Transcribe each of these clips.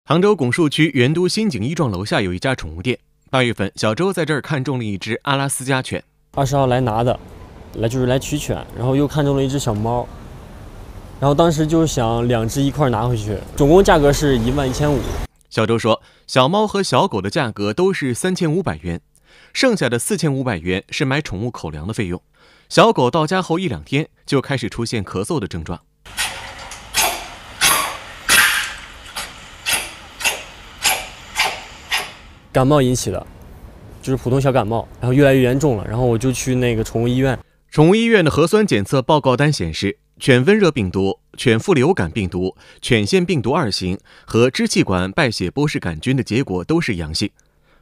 杭州拱墅区元都新景一幢楼下有一家宠物店。8月份，小周在这儿看中了一只阿拉斯加犬。20号来拿的，来取犬，然后又看中了一只小猫，然后当时就想2只一块拿回去，总共价格是11500。小周说，小猫和小狗的价格都是3500元，剩下的4500元是买宠物口粮的费用。小狗到家后1、2天就开始出现咳嗽的症状。感冒引起的，就是普通小感冒，然后越来越严重了，然后我就去那个宠物医院。宠物医院的核酸检测报告单显示，犬温热病毒、犬副流感病毒、犬腺病毒2型和支气管败血波氏杆菌的结果都是阳性。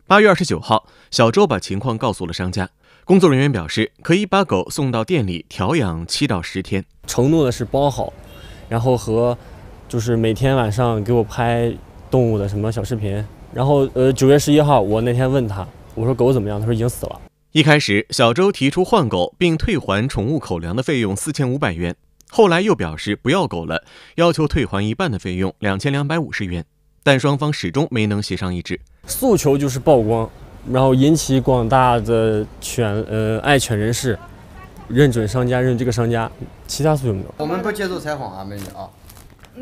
8月29号，小周把情况告诉了商家，工作人员表示可以把狗送到店里调养7到10天，承诺的是包好，然后和就是每天晚上给我拍动物的什么小视频。然后9月11号，我那天问他，我说狗怎么样？他说已经死了。一开始，小周提出换狗并退还宠物口粮的费用4500元，后来又表示不要狗了，要求退还一半的费用2250元，但双方始终没能协商一致。诉求就是曝光，然后引起广大的爱犬人士认准商家，认这个商家，其他诉求没有。我们不接受采访啊，美女啊。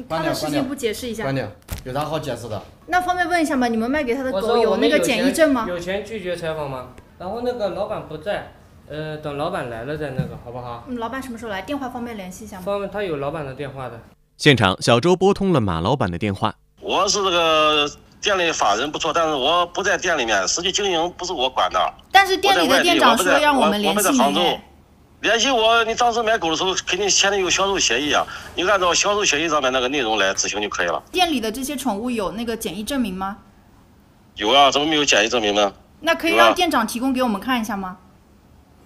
他的事情不解释一下。关掉，有啥好解释的？那方便问一下吗？你们卖给他的狗有那个检疫证吗？有权拒绝采访吗？然后那个老板不在，等老板来了再那个，好不好？老板什么时候来？电话方便联系一下吗？方便，他有老板的电话的。现场，小周拨通了马老板的电话。我是这个店里法人不错，但是我不在店里面，实际经营不是我管的。但是店里的店长说让我们联系你。联系我，你当时买狗的时候肯定签的有销售协议啊，你按照销售协议上面那个内容来执行就可以了。店里的这些宠物有那个检疫证明吗？有啊，怎么没有检疫证明呢？那可以让店长提供给我们看一下吗？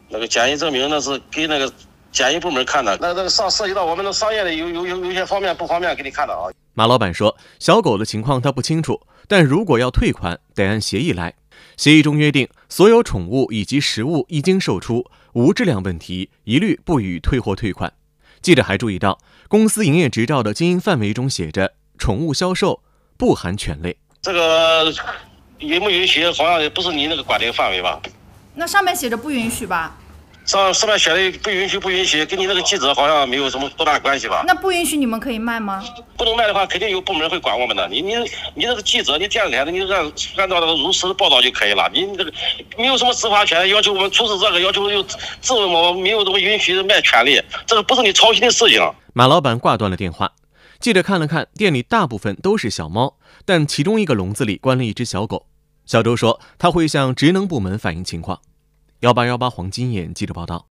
那个检疫证明那是给那个检疫部门看的，那个涉及到我们的商业的有些方面不方便给你看的啊。马老板说，小狗的情况他不清楚，但如果要退款，得按协议来。协议中约定，所有宠物以及食物一经售出，无质量问题一律不予退货退款。记者还注意到，公司营业执照的经营范围中写着宠物销售不含犬类。这个允不允许好像也不是你那个管理范围吧？那上面写着不允许吧？上面写的不允许，跟你那个记者好像没有什么多大关系吧？那不允许你们可以卖吗？不能卖的话，肯定有部门会管我们的。你这个记者，你电视台的，你按照那个如实的报道就可以了。你这个没有什么执法权，要求我们出示这个，要求又质问我们没有什么允许卖权利，这个不是你操心的事情。马老板挂断了电话。记者看了看店里大部分都是小猫，但其中一个笼子里关了一只小狗。小周说他会向职能部门反映情况。1818黄金眼记者报道。